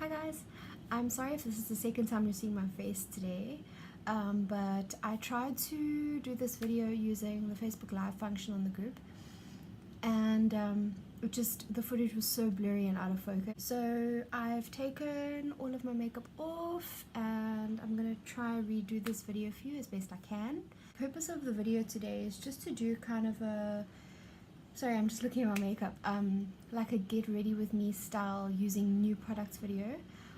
Hi guys, I'm sorry if this is the second time you're seeing my face today, but I tried to do this video using the Facebook Live function on the group, and the footage was so blurry and out of focus. So I've taken all of my makeup off and I'm gonna try redo this video for you as best I can. The purpose of the video today is just to do kind of a, sorry, I'm just looking at my makeup, like a get ready with me style using new products video.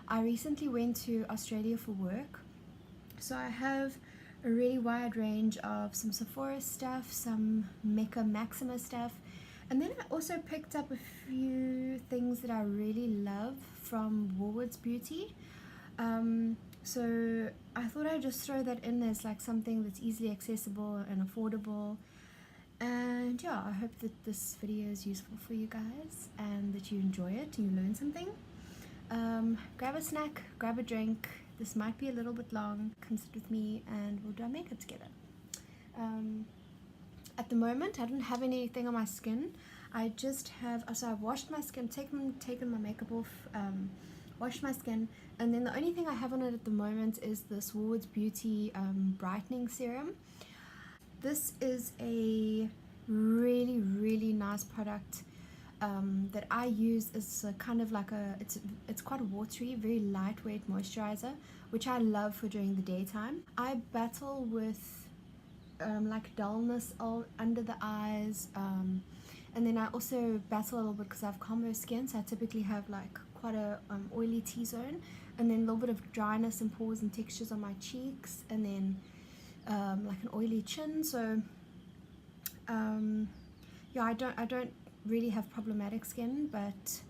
I recently went to Australia for work, so I have a really wide range of some Sephora stuff, some Mecca Maxima stuff, and then I also picked up a few things that I really love from Woolworths Beauty. So I thought I'd just throw that in as like something that's easily accessible and affordable. And yeah, I hope that this video is useful for you guys and that you enjoy it and you learn something. Grab a snack, grab a drink. This might be a little bit long. Come sit with me and we'll do our makeup together. At the moment, I don't have anything on my skin. I just have, so I've washed my skin, taken my makeup off, washed my skin, and then the only thing I have on it at the moment is this Woolworths Beauty brightening serum. This is a really nice product that I use as a kind of like a, it's quite a watery, very lightweight moisturizer, which I love for during the daytime. I battle with like dullness all under the eyes, and then I also battle a little bit because I have combo skin, so I typically have like quite a oily T-zone, and then a little bit of dryness and pores and textures on my cheeks, and then like an oily chin. So yeah, I don't really have problematic skin, but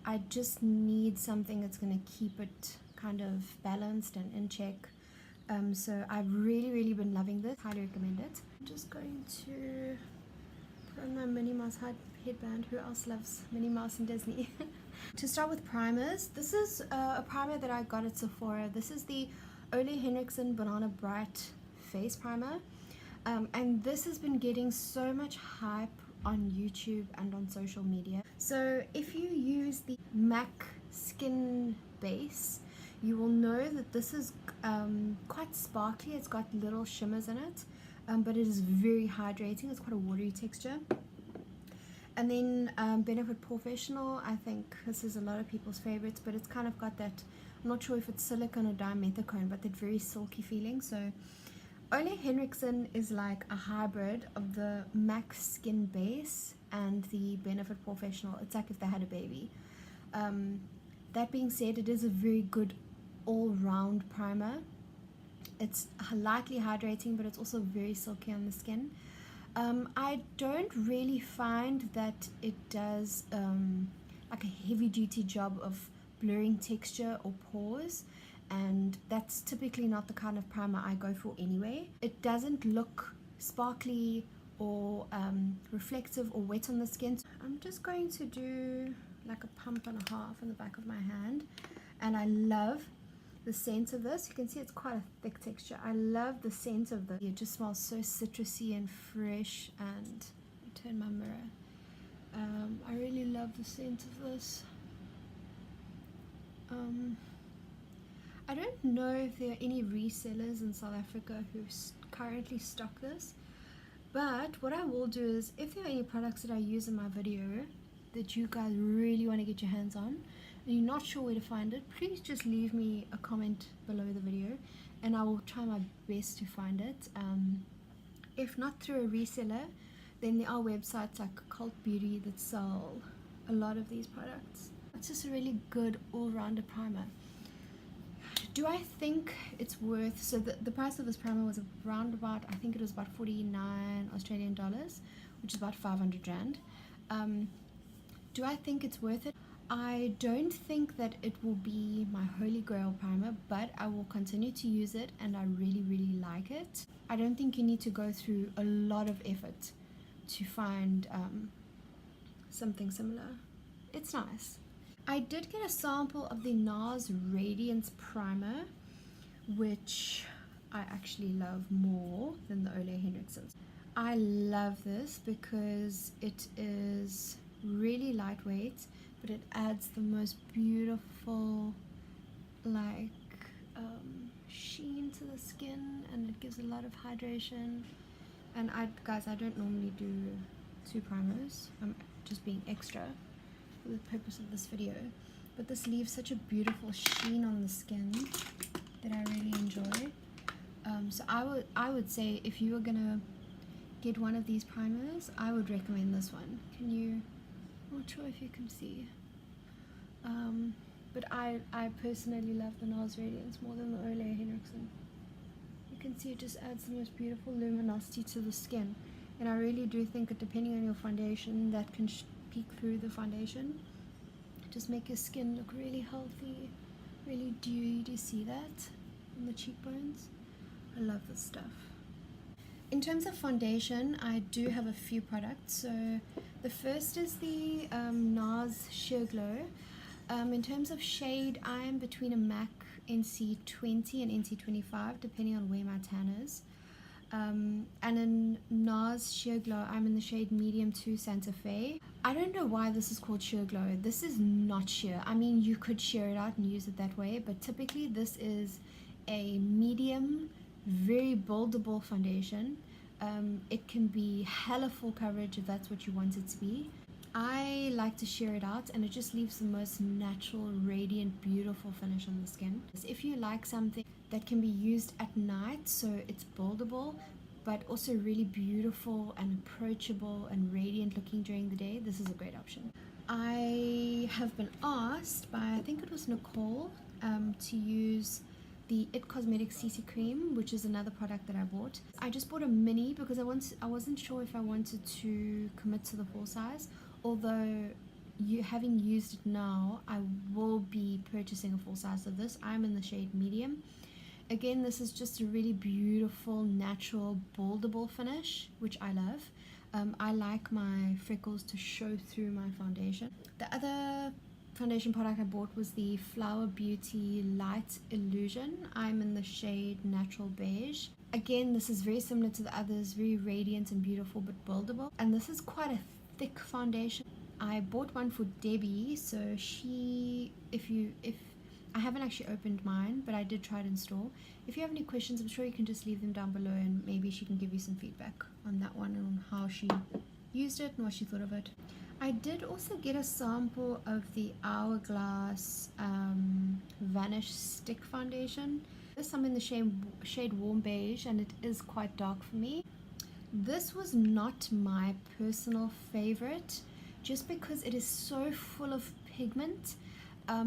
I just need something that's going to keep it kind of balanced and in check. So I've really been loving this. Highly recommend it. I'm just going to put on my Minnie Mouse headband. Who else loves Minnie Mouse and Disney? To start with primers, this is a primer that I got at Sephora. This is the Ole Henriksen Banana Bright face primer, and this has been getting so much hype on YouTube and on social media. So if you use the MAC skin base, you will know that this is quite sparkly. It's got little shimmers in it, but it is very hydrating. It's quite a watery texture. And then Benefit Professional, I think this is a lot of people's favorites, but it's kind of got that, I'm not sure if it's silicone or dimethicone, but that very silky feeling. So Ole Henriksen is like a hybrid of the MAC skin base and the Benefit Professional. It's like if they had a baby. That being said, it is a very good all-round primer. It's lightly hydrating, but it's also very silky on the skin. I don't really find that it does like a heavy-duty job of blurring texture or pores, and that's typically not the kind of primer I go for anyway. It doesn't look sparkly or reflective or wet on the skin. So I'm just going to do like a pump and a half on the back of my hand, and I love the scent of this. You can see it's quite a thick texture. I love the scent of this. It just smells so citrusy and fresh. And turn my mirror. I really love the scent of this. I don't know if there are any resellers in South Africa who currently stock this, but what I will do is, if there are any products that I use in my video that you guys really want to get your hands on and you're not sure where to find it, please just leave me a comment below the video and I will try my best to find it. If not through a reseller, then there are websites like Cult Beauty that sell a lot of these products. It's just a really good all-rounder primer. Do I think it's worth, so the price of this primer was around about, I think it was about 49 Australian dollars, which is about 500 rand. Do I think it's worth it? I don't think that it will be my holy grail primer, but I will continue to use it and I really like it. I don't think you need to go through a lot of effort to find something similar. It's nice. I did get a sample of the NARS Radiance Primer, which I actually love more than the Ole Henriksen. I love this because it is really lightweight, but it adds the most beautiful like sheen to the skin, and it gives a lot of hydration. And guys, I don't normally do 2 primers. I'm just being extra for the purpose of this video, but this leaves such a beautiful sheen on the skin that I really enjoy. So I would say if you were gonna get one of these primers, I would recommend this one. I'm not sure if you can see, but I personally love the NARS Radiance more than the Ole Henriksen. You can see it just adds the most beautiful luminosity to the skin, and I really do think that depending on your foundation, that can peek through the foundation, just make your skin look really healthy, really dewy. Do you see that on the cheekbones? I love this stuff. In terms of foundation, I do have a few products. So the first is the NARS Sheer Glow. In terms of shade, I am between a MAC NC20 and NC25, depending on where my tan is. And in NARS Sheer Glow, I'm in the shade Medium 2 Santa Fe. I don't know why this is called Sheer Glow. This is not sheer. I mean, you could sheer it out and use it that way, but typically this is a medium, very buildable foundation. It can be hella full coverage if that's what you want it to be. I like to sheer it out, and it just leaves the most natural, radiant, beautiful finish on the skin. If you like something that can be used at night, so it's buildable but also really beautiful and approachable and radiant looking during the day, this is a great option. I have been asked by, I think it was Nicole, to use the It Cosmetics CC Cream, which is another product that I bought. I just bought a mini because I wasn't sure if I wanted to commit to the full size, although having used it now, I will be purchasing a full size of this. I'm in the shade Medium. Again, this is just a really beautiful, natural, buildable finish, which I love. I like my freckles to show through my foundation. The other foundation product I bought was the Flower Beauty Light Illusion. I'm in the shade Natural Beige. Again, this is very similar to the others, very radiant and beautiful but buildable. And this is quite a thick foundation. I bought one for Debbie, so if I haven't actually opened mine, but I did try it in store. If you have any questions, I'm sure you can just leave them down below, and maybe she can give you some feedback on that one and on how she used it and what she thought of it. I did also get a sample of the Hourglass Vanish Stick Foundation. This I'm in the shade Warm Beige, and it is quite dark for me. This was not my personal favorite, just because it is so full of pigment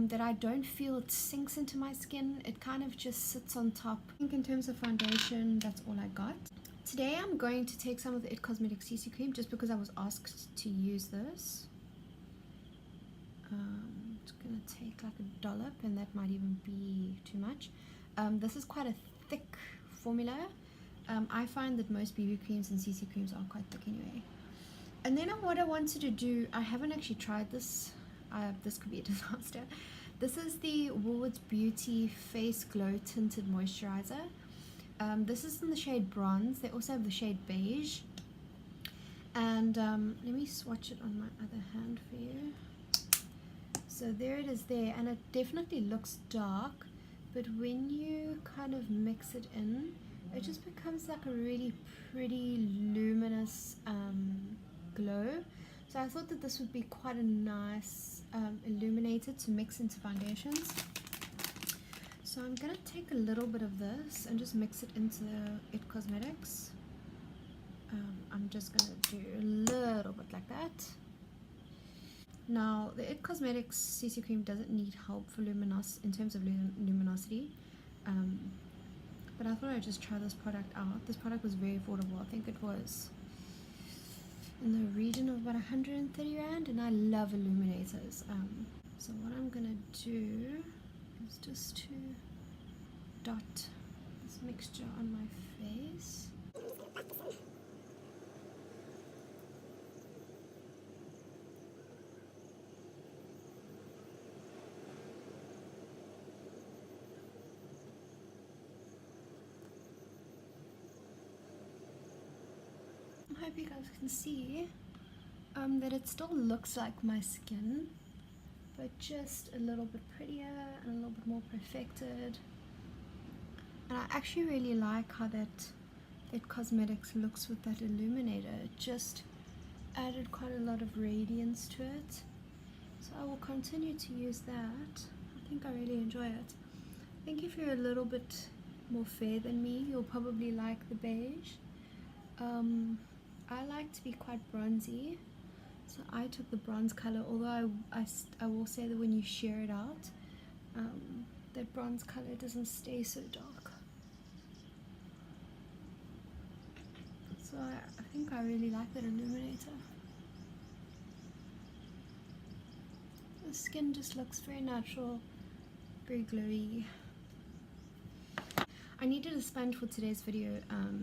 that I don't feel it sinks into my skin. It kind of just sits on top. I think in terms of foundation, that's all I got. Today I'm going to take some of the It Cosmetics CC Cream just because I was asked to use this. I'm just going to take like a dollop, and that might even be too much. This is quite a thick formula. I find that most BB creams and CC creams are quite thick anyway. And then what I wanted to do, I haven't actually tried this. This could be a disaster. This is the Woolworths Beauty Face Glow Tinted Moisturizer. This is in the shade Bronze. They also have the shade Beige. And let me swatch it on my other hand for you. So there it is there, and it definitely looks dark, but when you kind of mix it in, it just becomes like a really pretty luminous glow. So I thought that this would be quite a nice illuminator to mix into foundations. So I'm going to take a little bit of this and just mix it into It Cosmetics. I'm just going to do a little bit like that. Now, the It Cosmetics CC Cream doesn't need help for in terms of luminosity. But I thought I'd just try this product out. This product was very affordable. I think it was in the region of about 130 Rand, and I love illuminators. So what I'm going to do is just to dot this mixture on my face. I hope you guys can see that it still looks like my skin, but just a little bit prettier and a little bit more perfected. And I actually really like how that It Cosmetics looks with that illuminator. It just added quite a lot of radiance to it. So I will continue to use that. I think I really enjoy it. I think if you're a little bit more fair than me, you'll probably like the beige. I like to be quite bronzy, so I took the bronze color, although I will say that when you shear it out, that bronze color doesn't stay so dark. So I think I really like that illuminator. The skin just looks very natural, very glowy. I needed a sponge for today's video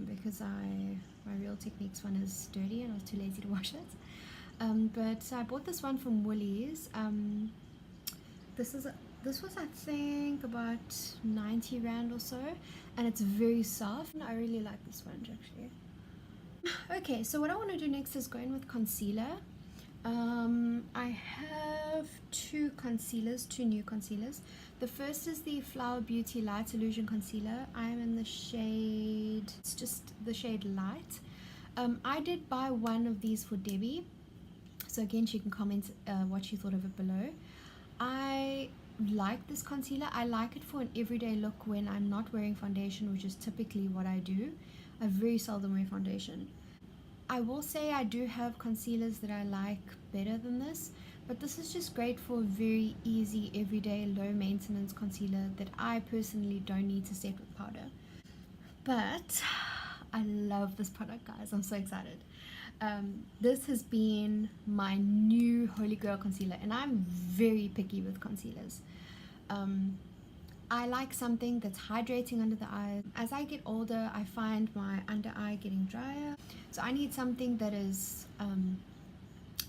because my Real Techniques one is dirty and I was too lazy to wash it. But I bought this one from Woolies. This was I think about 90 rand or so, and it's very soft. I really like this sponge actually. Okay, so what I want to do next is go in with concealer. I have two new concealers. The first is the Flower Beauty Light Illusion Concealer. I'm in the shade, it's just the shade Light. I did buy one of these for Debbie, so again she can comment what she thought of it below. I like this concealer. I like it for an everyday look when I'm not wearing foundation, which is typically what I do. I very seldom wear foundation. I will say I do have concealers that I like better than this, but this is just great for a very easy, everyday, low maintenance concealer that I personally don't need to set with powder. But I love this product, guys. I'm so excited. This has been my new holy grail concealer, and I'm very picky with concealers. I like something that's hydrating under the eyes. As I get older, I find my under eye getting drier. So I need something that is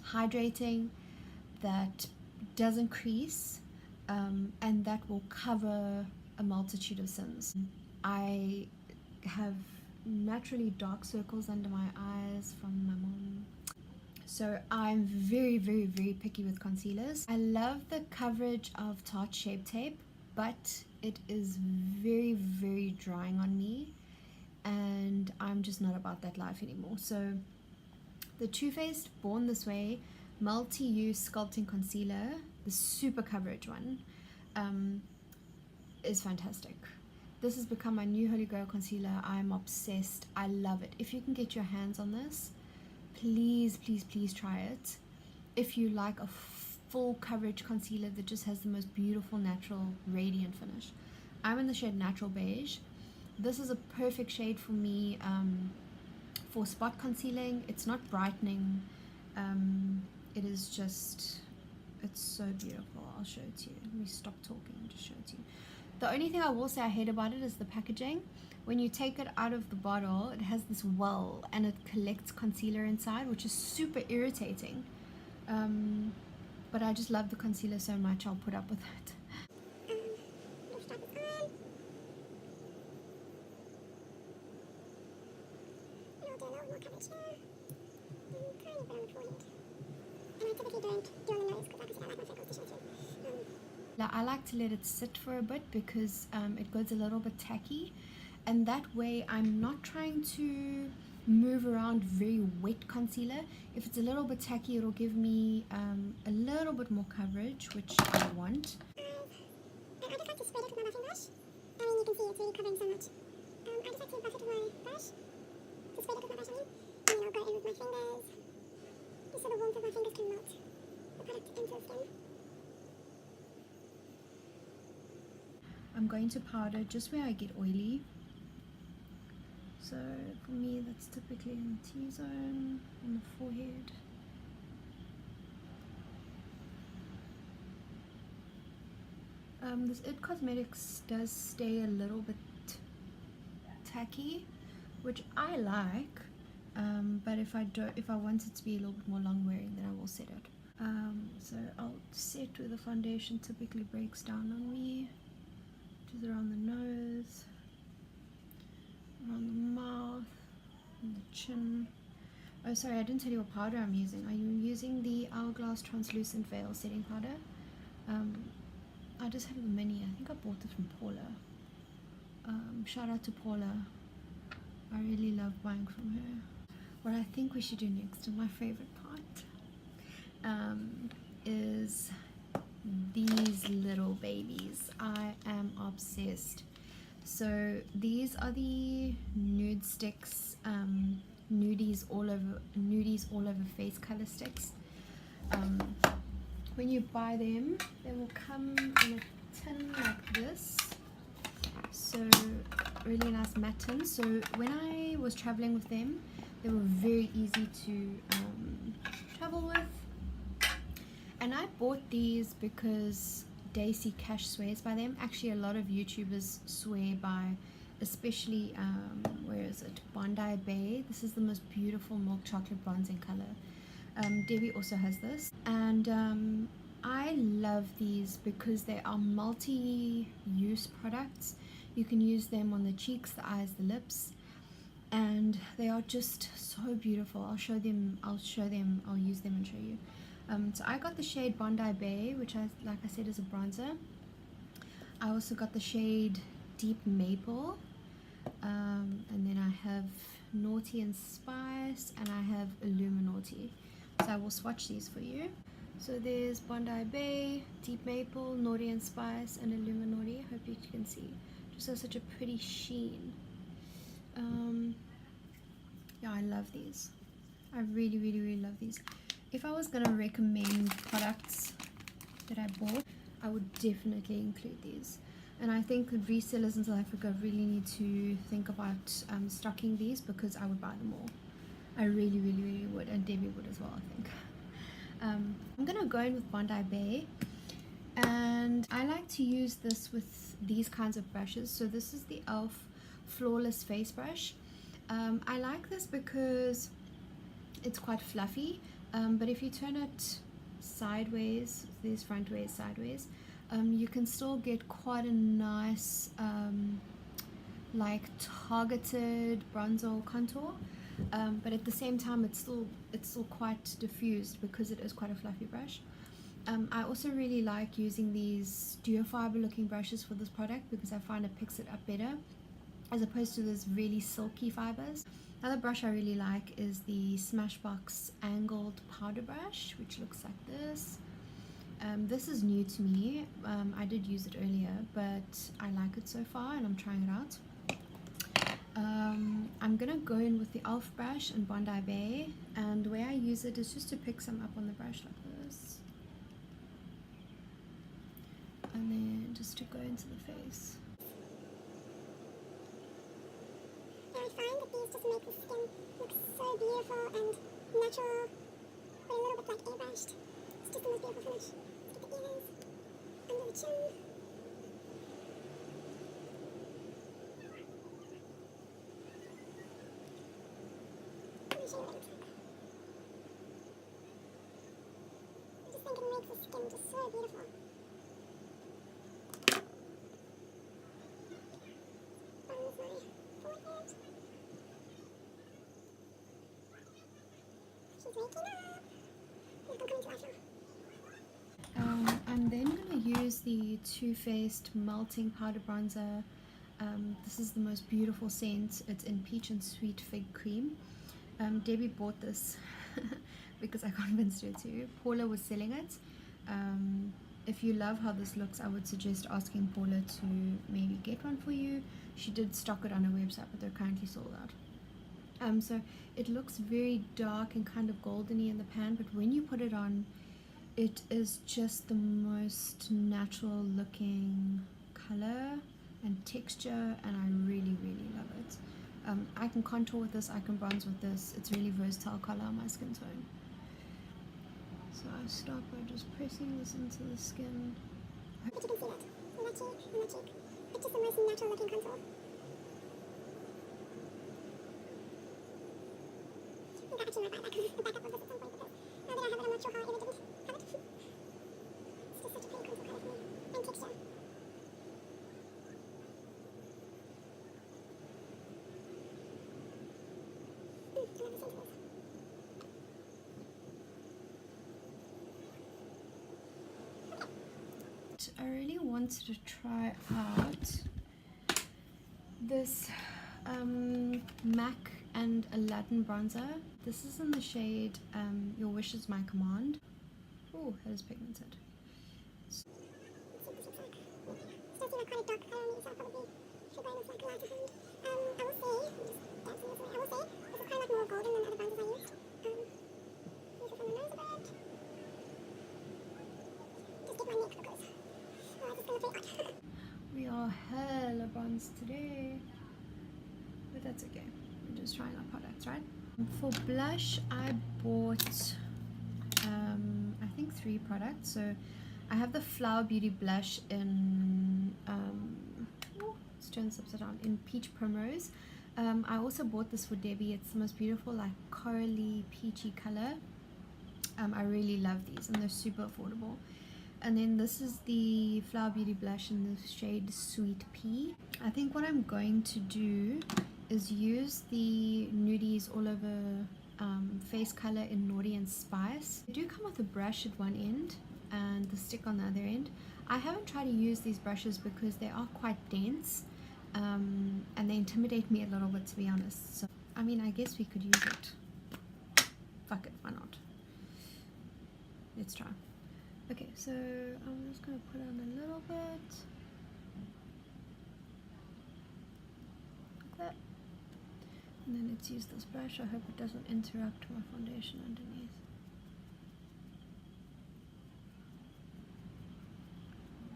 hydrating, that doesn't crease, and that will cover a multitude of sins. I have naturally dark circles under my eyes from my mom. So I'm very, very, very picky with concealers. I love the coverage of Tarte Shape Tape, but it is very, very drying on me, and I'm just not about that life anymore. So the Too Faced Born This Way Multi-Use Sculpting Concealer, the super coverage one, is fantastic. This has become my new holy grail concealer. I'm obsessed. I love it. If you can get your hands on this, please, please, please try it. If you like a full coverage concealer that just has the most beautiful, natural, radiant finish. I'm in the shade Natural Beige. This is a perfect shade for me for spot concealing. It's not brightening. It is just, it's so beautiful. I'll show it to you. Let me stop talking and just show it to you. The only thing I will say I hate about it is the packaging. When you take it out of the bottle, it has this well and it collects concealer inside, which is super irritating. But I just love the concealer so much, I'll put up with it. I like to let it sit for a bit because it goes a little bit tacky, and that way I'm not trying to move around very wet concealer. If it's a little bit tacky, it'll give me a little bit more coverage, which I want. I just like to spread it with my buffing brush. I mean, you can see it's really covering so much. I just like to buff it with my brush, to spread it with my brush, and then I'll go in with my fingers, just so the warmth of my fingers can melt the product into the skin. I'm going to powder just where I get oily. So for me, that's typically in the T-zone, on the forehead. This It Cosmetics does stay a little bit tacky, which I like, but if I want it to be a little bit more long wearing, then I will set it. So I'll set where the foundation typically breaks down on me, which is around the nose, around the mouth, and the chin. Oh, sorry, I didn't tell you what powder I'm using. I'm using the Hourglass Translucent Veil Setting Powder. I just have a mini. I think I bought it from Paula. Shout out to Paula. I really love buying from her. What I think we should do next, and my favorite part, is these little babies. I am obsessed. So these are the nude sticks, nudies all over face color sticks. When you buy them, they will come in a tin like this. So really nice matte tin. So when I was traveling with them, they were very easy to travel with. And I bought these because Daisy Cash swears by them. Actually, a lot of YouTubers swear by, especially where is it, Bondi Bay. This is the most beautiful milk chocolate bronzing color. Debbie also has this, and I love these because they are multi-use products. You can use them on the cheeks, the eyes, the lips, and they are just so beautiful. I'll use them and show you. So I got the shade Bondi Bay, which like I said is a bronzer. I also got the shade Deep Maple, and then I have Naughty and Spice, and I have Illuminati. So I will swatch these for you. So there's Bondi Bay, Deep Maple, Naughty and Spice, and Illuminati. Hope you can see. Just has such a pretty sheen. Yeah, I love these. I really, really, really love these. If I was going to recommend products that I bought, I would definitely include these. And I think resellers in South Africa really need to think about stocking these, because I would buy them all. I really, really, really would, and Debbie would as well, I think. I'm going to go in with Bondi Bay, and I like to use this with these kinds of brushes. So this is the e.l.f. Flawless Face Brush. I like this because it's quite fluffy, but if you turn it sideways, there's front ways, sideways, you can still get quite a nice like targeted bronzer or contour, but at the same time it's still quite diffused because it is quite a fluffy brush. I also really like using these duo fiber looking brushes for this product because I find it picks it up better as opposed to those really silky fibers. Another brush I really like is the Smashbox angled powder brush, which looks like this. This is new to me. I did use it earlier, but I like it so far and I'm trying it out. I'm gonna go in with the e.l.f. brush and Bondi Bay, and the way I use it is just to pick some up on the brush like this, and then just to go into the face. I find that these just make the skin look so beautiful and natural, but a little bit like airbrushed. It's just the most beautiful finish. Let's get the ears, under the chin. Let me show you what it looks like. I just think it makes the skin just so beautiful. Bottom of my forehead. She's waking up. It's gonna come into life now. I'm then going to use the Too Faced Melting Powder Bronzer. This is the most beautiful scent. It's in Peach and Sweet Fig Cream. Debbie bought this because I convinced her to. Paula was selling it. If you love how this looks, I would suggest asking Paula to maybe get one for you. She did stock it on her website, but they're currently sold out. So it looks very dark and kind of goldeny in the pan, but when you put it on, it is just the most natural looking color and texture, and I really, really love it. I can contour with this, I can bronze with this. It's really versatile color on my skin tone. So I start by just pressing this into the skin. But you can see that. On that cheek, on that cheek. It's just the most natural looking contour. I think I actually might buy the backup of this at some point, because now that I have it, I'm not sure how I ever didn't have it. It's just such a pretty contour color for me. And texture. I love the scent of this. but I really wanted to try out this MAC and Aladdin bronzer. This is in the shade Your Wish Is My Command. Oh, that is pigmented. We are hella bronzed today, but that's okay. We're just trying our products, right? For blush, I bought I think 3 products. So I have the Flower Beauty blush in let's turn this upside down, in Peach Primrose. I also bought this for Debbie. It's the most beautiful, like corally peachy color. I really love these, and they're super affordable. And then this is the Flower Beauty blush in the shade Sweet Pea. I think what I'm going to do is use the nudies all over face color in Naughty and Spice. They do come with a brush at one end and the stick on the other end. I haven't tried to use these brushes because they are quite dense, and they intimidate me a little bit, to be honest. So I mean, I guess we could use it. Fuck it, why not? Let's try. Okay, so I'm just going to put on a little bit, like that. And then let's use this brush. I hope it doesn't interrupt my foundation underneath.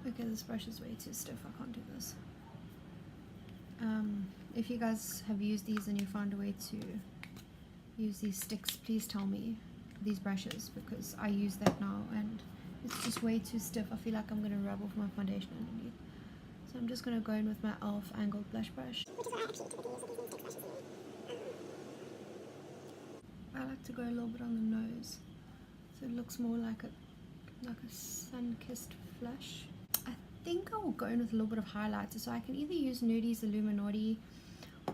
Okay, this brush is way too stiff. I can't do this. If you guys have used these and you found a way to use these sticks, please tell me, these brushes, because I use that now and it's just way too stiff. I feel like I'm going to rub off my foundation underneath. So I'm just going to go in with my e.l.f. angled blush brush. I like to go a little bit on the nose, so it looks more like a sun-kissed flush. I think I will go in with a little bit of highlighter, so I can either use Nudies Illuminati,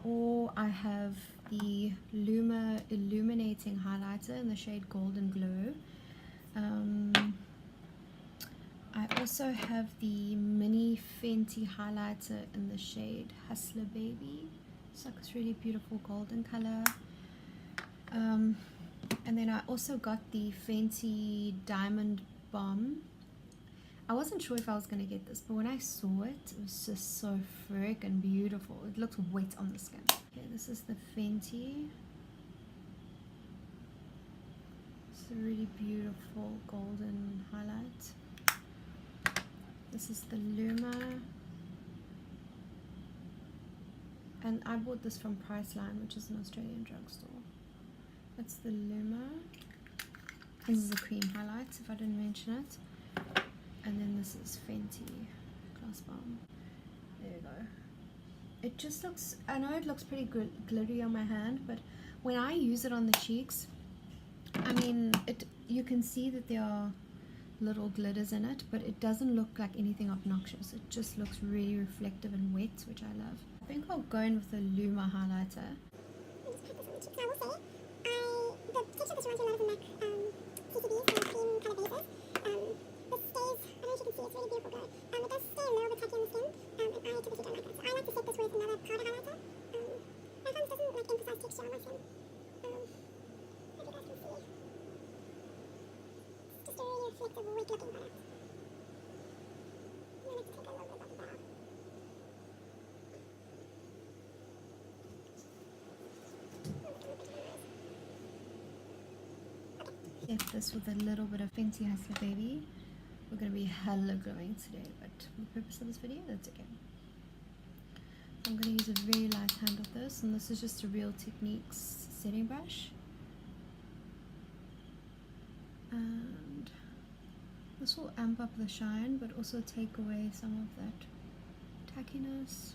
or I have the Luma Illuminating Highlighter in the shade Golden Glow. I also have the mini Fenty highlighter in the shade Hustler Baby. It's like this really beautiful golden color. And then I also got the Fenty Diamond Bomb. I wasn't sure if I was going to get this, but when I saw it, it was just so freaking beautiful. It looks wet on the skin. Okay, this is the Fenty. It's a really beautiful golden highlight. This is the Luma, and I bought this from Priceline, which is an Australian drugstore. That's the Luma. This is a cream highlight, if I didn't mention it. And then this is Fenty Gloss Bomb. There you go. It just looks, I know it looks pretty good, glittery on my hand, but when I use it on the cheeks, I mean, you can see that there are little glitters in it, but it doesn't look like anything obnoxious. It just looks really reflective and wet, which I love. I think I'll go in with the Luma highlighter. If this with a little bit of Fenty Hustler Baby, we're going to be hella glowing today, but for the purpose of this video, that's okay. I'm going to use a very light hand of this, and this is just a Real Techniques setting brush. And this will amp up the shine, but also take away some of that tackiness.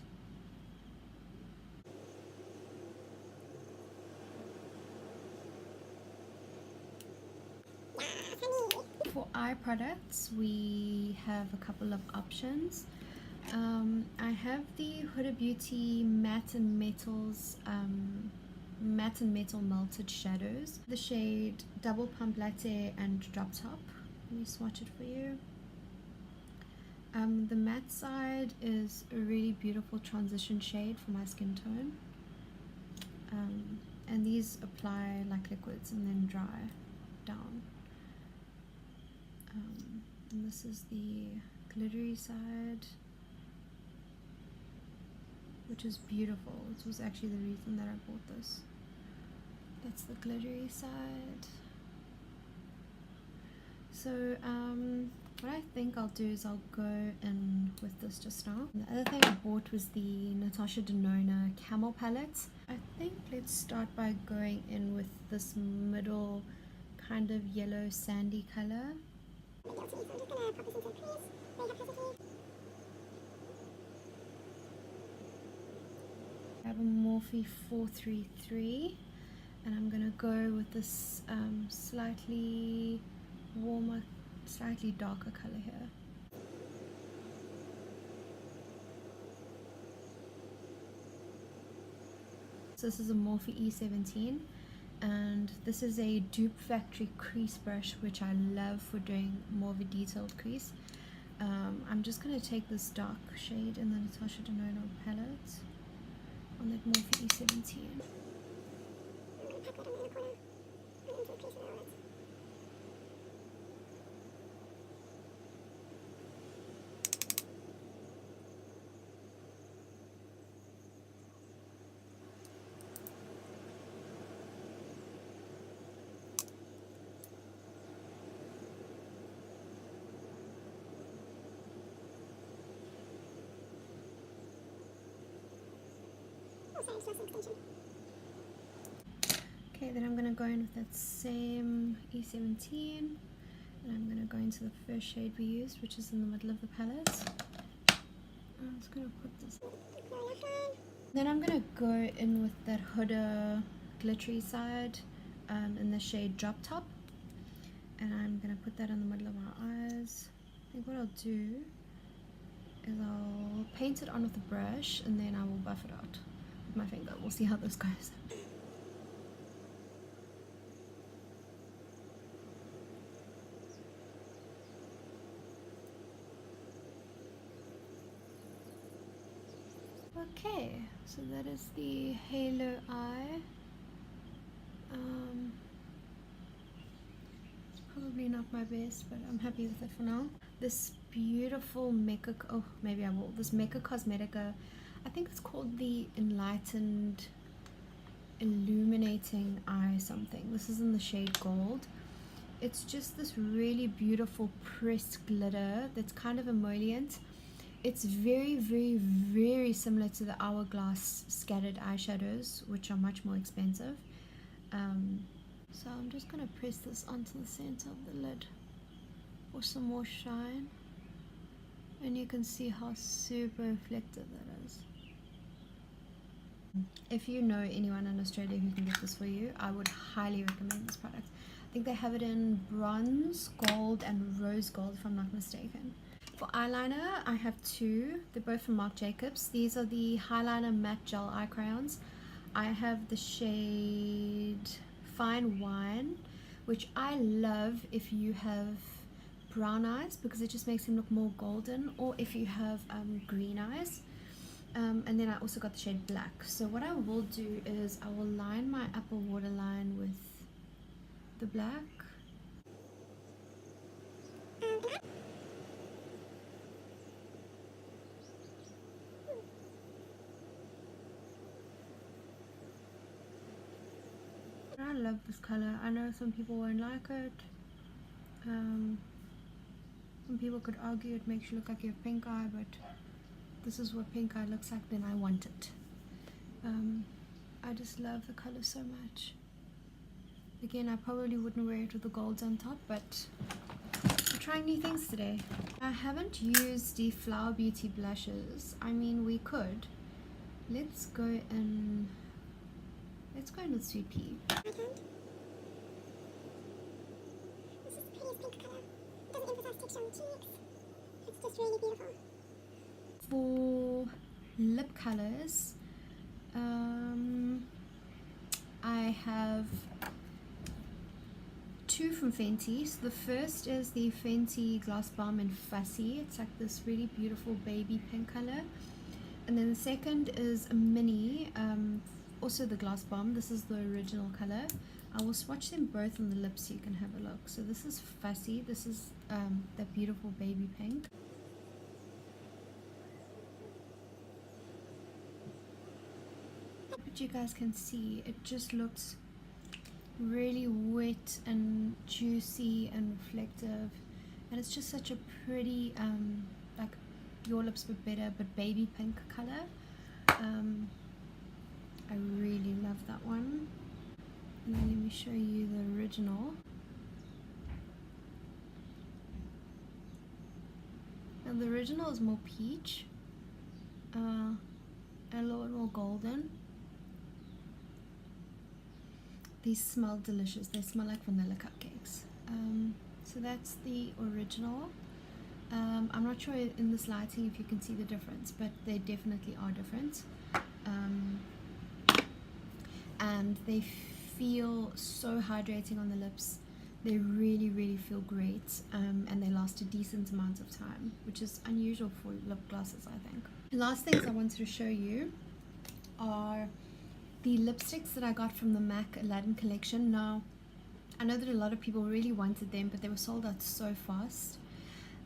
For eye products, we have a couple of options. I have the Huda Beauty Matte and Metals Matte and Metal Melted Shadows, the shade Double Pump Latte and Drop Top. Let me swatch it for you. The matte side is a really beautiful transition shade for my skin tone. And these apply like liquids and then dry down. And this is the glittery side, which is beautiful. This was actually the reason that I bought this. That's the glittery side. So what I think I'll do is I'll go in with this just now. And the other thing I bought was the Natasha Denona Camel palette. I think let's start by going in with this middle kind of yellow sandy color. I have a Morphe 433 and I'm going to go with this slightly warmer, slightly darker color here. So this is a Morphe E17 and this is a Dupe Factory crease brush, which I love for doing more of a detailed crease. I'm just going to take this dark shade in the Natasha Denona palette on that Morphe E17. Okay, then I'm going to go in with that same E17 and I'm going to go into the first shade we used, which is in the middle of the palette. I'm just going to put this. Then I'm going to go in with that Huda glittery side in the shade Drop Top, and I'm going to put that in the middle of my eyes. I think what I'll do is I'll paint it on with the brush and then I will buff it out with my finger. We'll see how this goes. Okay, so that is the halo eye. It's probably not my best, but I'm happy with it for now. This beautiful Mecca, oh maybe I will, this Mecca Cosmetica, I think it's called the Enlightened Illuminating Eye something. This is in the shade Gold. It's just this really beautiful pressed glitter that's kind of emollient. It's very, very, very similar to the Hourglass scattered eyeshadows, which are much more expensive. So I'm just going to press this onto the center of the lid for some more shine. And you can see how super reflective that is. If you know anyone in Australia who can get this for you, I would highly recommend this product. I think they have it in bronze, gold, and rose gold, if I'm not mistaken. For eyeliner, I have two. They're both from Marc Jacobs. These are the Highliner Matte Gel Eye Crayons. I have the shade Fine Wine, which I love if you have brown eyes because it just makes them look more golden, or if you have green eyes. And then I also got the shade Black. So what I will do is I will line my upper waterline with the black. I love this color. I know some people won't like it. Some people could argue it makes you look like you have pink eye, but this is what pink eye looks like, then I want it. I just love the color so much. Again, I probably wouldn't wear it with the golds on top, but we're trying new things today. I haven't used the Flower Beauty blushes. I mean, we could. Let's go in with Sweet Pea. This is the prettiest pink color. It doesn't emphasize texture on the cheeks. It's just really beautiful. For lip colors, I have two from Fenty. So the first is the Fenty Gloss Bomb in Fussy. It's like this really beautiful baby pink color. And then the second is a mini, also the Gloss Bomb. This is the original color. I will swatch them both on the lips so you can have a look. So this is Fussy. This is that beautiful baby pink. But you guys can see, it just looks really wet and juicy and reflective, and it's just such a pretty like Your Lips But Better but baby pink color. I really love that one. And then let me show you the original. Now the original is more peach, and a little bit more golden. These smell delicious. They smell like vanilla cupcakes. So that's the original. I'm not sure in this lighting if you can see the difference, but they definitely are different. And they feel so hydrating on the lips. They really, really feel great, and they last a decent amount of time, which is unusual for lip glosses, I think. The last things I wanted to show you are the lipsticks that I got from the MAC Aladdin collection. Now, I know that a lot of people really wanted them, but they were sold out so fast.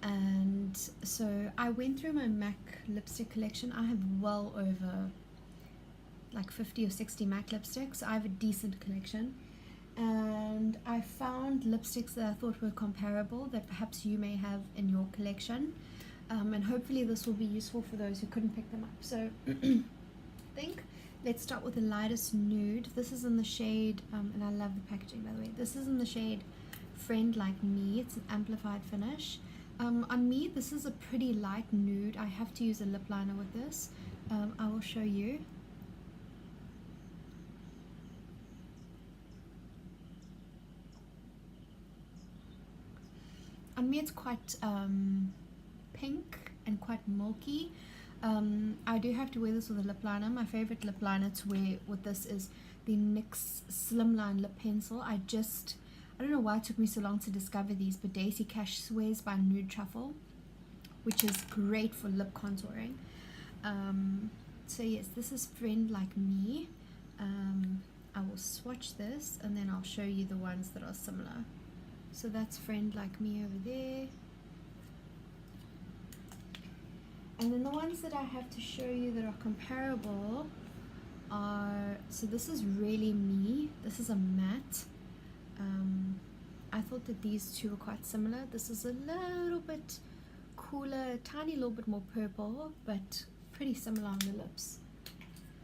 And so I went through my MAC lipstick collection. I have well over like 50 or 60 MAC lipsticks. I have a decent collection. And I found lipsticks that I thought were comparable that perhaps you may have in your collection. And hopefully this will be useful for those who couldn't pick them up. So I think let's start with the lightest nude. This is in the shade, and I love the packaging by the way. This is in the shade Friend Like Me. It's an amplified finish. On me, this is a pretty light nude. I have to use a lip liner with this. I will show you. On me, it's quite pink and quite milky. I do have to wear this with a lip liner. My favorite lip liner to wear with this is the NYX Slimline Lip Pencil. I don't know why it took me so long to discover these, but Daisy Cash swears by Nude Truffle, which is great for lip contouring. So yes, this is Friend Like Me. I will swatch this and then I'll show you the ones that are similar. So that's Friend Like Me over there. And then the ones that I have to show you that are comparable are, so this is Really Me. This is a matte. I thought that these two were quite similar. This is a little bit cooler, a tiny little bit more purple, but pretty similar on the lips.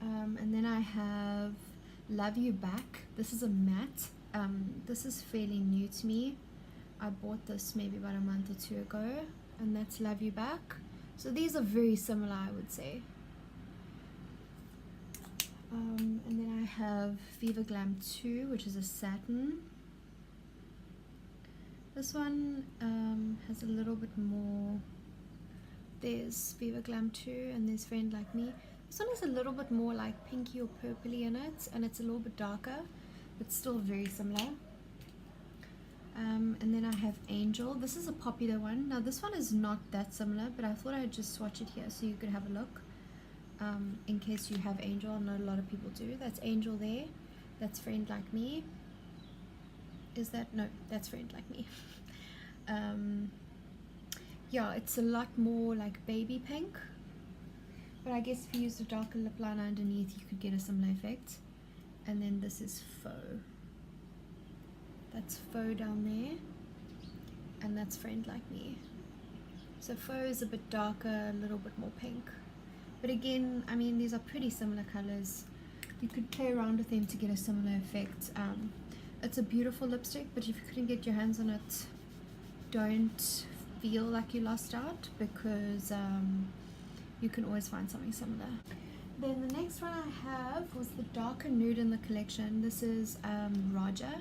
And then I have Love You Back. This is a matte. This is fairly new to me. I bought this maybe about a month or two ago, and that's Love You Back. So these are very similar, I would say. And then I have Fever Glam 2, which is a satin. This one has a little bit more. There's Fever Glam 2 and there's Friend Like Me. This one is a little bit more like pinky or purpley in it, and it's a little bit darker, but still very similar. And then I have Angel. This is a popular one. Now this one is not that similar, but I thought I'd just swatch it here so you could have a look. In case you have Angel, I know a lot of people do. That's Angel there. That's Friend Like Me. Is that, no, that's Friend Like Me. Yeah, it's a lot more like baby pink, but I guess if you use a darker lip liner underneath you could get a similar effect. And then this is Faux. That's Faux down there, and that's Friend Like Me. So Faux is a bit darker, a little bit more pink, but again, I mean, these are pretty similar colors. You could play around with them to get a similar effect. It's a beautiful lipstick, but if you couldn't get your hands on it, don't feel like you lost out, because you can always find something similar. Then the next one I have was the darker nude in the collection. This is Roger,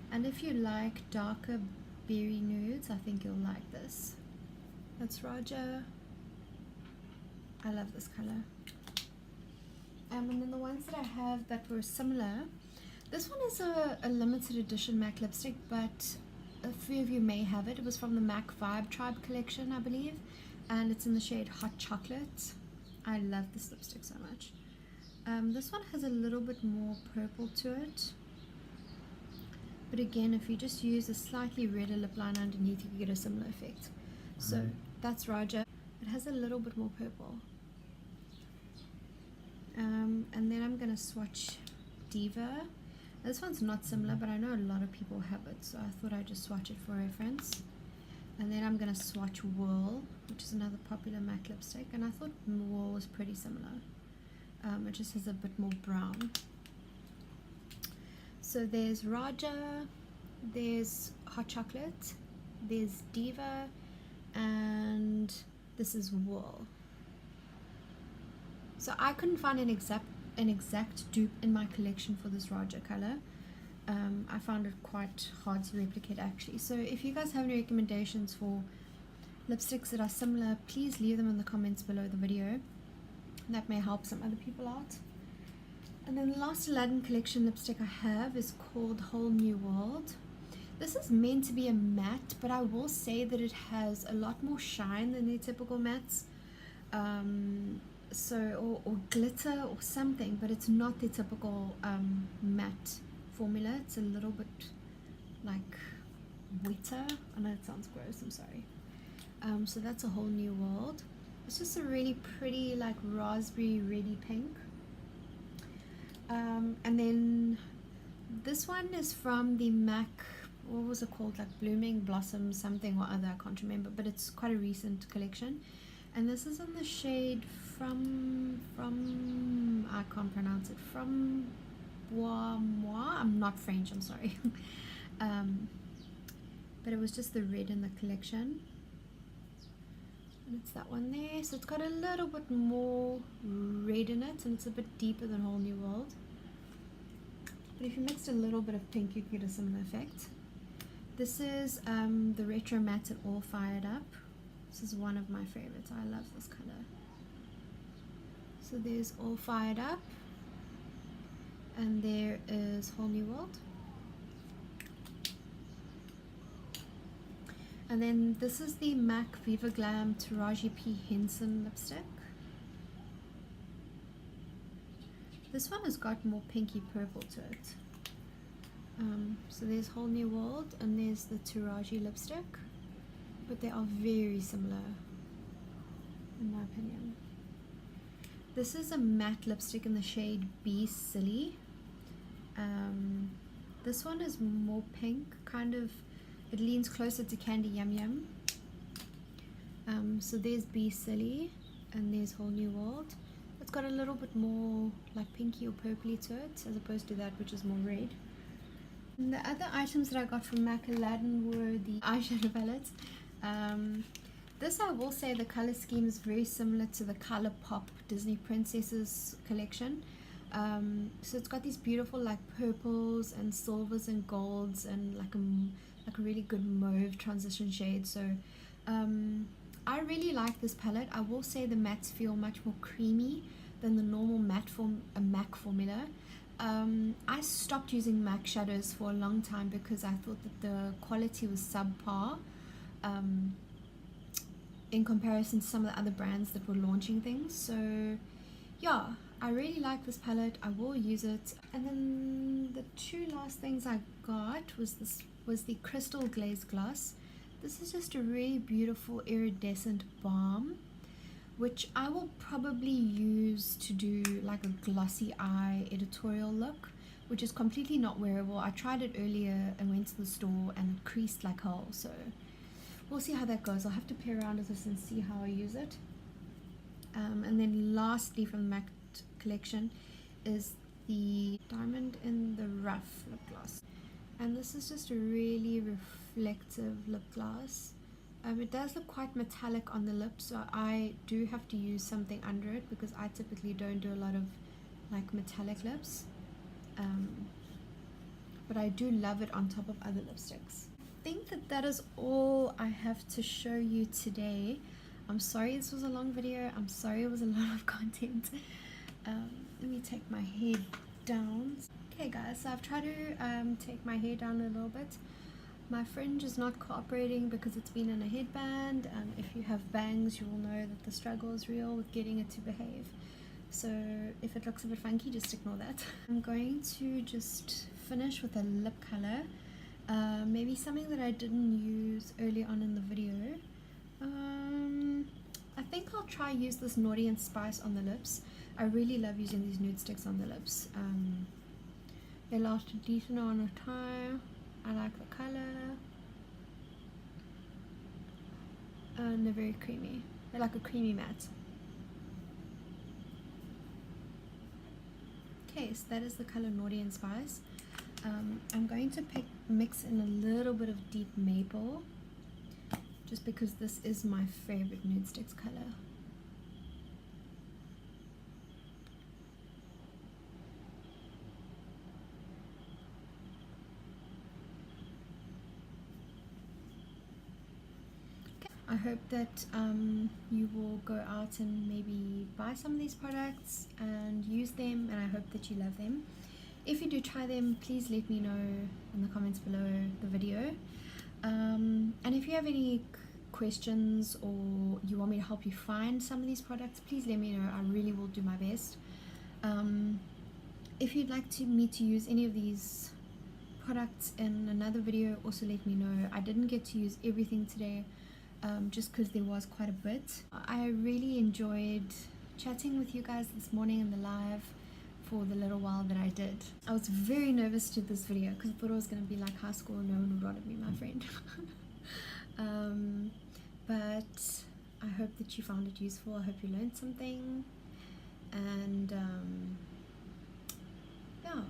and if you like darker berry nudes, I think you'll like this. That's Roger. I love this color. And then the ones that I have that were similar, This one is a limited edition MAC lipstick, but a few of you may have it. It was from the MAC Vibe Tribe collection, I believe, and it's in the shade Hot Chocolate. I love this lipstick so much. This one has a little bit more purple to it, but again, if you just use a slightly redder lip liner underneath, you can get a similar effect. So that's Raja. It has a little bit more purple. And then I'm going to swatch Diva. This one's not similar, but I know a lot of people have it, so I thought I'd just swatch it for reference. And then I'm going to swatch Whirl, which is another popular MAC lipstick, and I thought Whirl was pretty similar. It just has a bit more brown. So there's Raja, there's Hot Chocolate, there's Diva, and this is Whirl. So I couldn't find an exact dupe in my collection for this Raja color. I found it quite hard to replicate actually. So if you guys have any recommendations for lipsticks that are similar, please leave them in the comments below the video. That may help some other people out. And then the last Aladdin collection lipstick I have is called Whole New World. This is meant to be a matte, but I will say that it has a lot more shine than the typical mattes. Or glitter or something, but it's not the typical matte formula. It's a little bit like wetter. I know it sounds gross, I'm sorry. So that's A Whole New World. It's just a really pretty like raspberry reddy pink. And then this one is from the MAC, what was it called, like Blooming Blossom something or other, I can't remember, but it's quite a recent collection. And this is in the shade from I can't pronounce it, from Bois Moi. I'm not French, I'm sorry. But it was just the red in the collection. And it's that one there. So it's got a little bit more red in it, and it's a bit deeper than Whole New World. But if you mixed a little bit of pink, you get a similar effect. This is the Retro Matte at All Fired Up. This is one of my favorites. I love this color. So there's All Fired Up, and there is Whole New World. And then this is the MAC Viva Glam Taraji P. Henson lipstick. This one has got more pinky purple to it. So there's Whole New World, and there's the Taraji lipstick, but they are very similar in my opinion. This is a matte lipstick in the shade Be Silly. This one is more pink, kind of, it leans closer to Candy Yum Yum. So there's Be Silly, and there's Whole New World. It's got a little bit more like pinky or purpley to it, as opposed to that which is more red. And the other items that I got from MAC Aladdin were the eyeshadow palettes. This, I will say, the color scheme is very similar to the ColourPop Disney Princesses collection. So it's got these beautiful like purples and silvers and golds and like a really good mauve transition shade. So I really like this palette. I will say the mattes feel much more creamy than the normal matte MAC formula. I stopped using MAC shadows for a long time because I thought that the quality was subpar in comparison to some of the other brands that were launching things. So yeah, I really like this palette. I will use it. And then the two last things I got was the Crystal Glaze Gloss. This is just a really beautiful iridescent balm, which I will probably use to do like a glossy eye editorial look, which is completely not wearable. I tried it earlier and went to the store and it creased like hell, so we'll see how that goes. I'll have to play around with this and see how I use it. And then lastly from the MAC collection is the Diamond in the Rough lip gloss. And this is just a really reflective lip gloss. It does look quite metallic on the lips, so I do have to use something under it because I typically don't do a lot of like metallic lips. But I do love it on top of other lipsticks. I think that is all I have to show you today. I'm sorry this was a long video. I'm sorry it was a lot of content. Let me take my head down. Okay guys, so I've tried to take my hair down a little bit. My fringe is not cooperating because it's been in a headband. If you have bangs, you will know that the struggle is real with getting it to behave. So if it looks a bit funky, just ignore that. I'm going to just finish with a lip color. Maybe something that I didn't use early on in the video. I think I'll try use this Naughty and Spice on the lips. I really love using these nude sticks on the lips. They last a decent amount of time. I like the color. And they're very creamy. They're like a creamy matte. Okay, so that is the color Naughty and Spice. I'm going to mix in a little bit of deep maple, just because this is my favorite nude sticks color. I hope that you will go out and maybe buy some of these products and use them, and I hope that you love them. If you do try them, please let me know in the comments below the video. And if you have any questions or you want me to help you find some of these products, please let me know. I really will do my best. If you'd like me to use any of these products in another video, also let me know. I didn't get to use everything today, just because there was quite a bit. I really enjoyed chatting with you guys this morning in the live for the little while that I did. I was very nervous to do this video because I thought it was going to be like high school and no one would want to be my friend. But I hope that you found it useful. I hope you learned something, and yeah,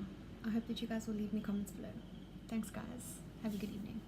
I hope that you guys will leave me comments below. Thanks guys, have a good evening.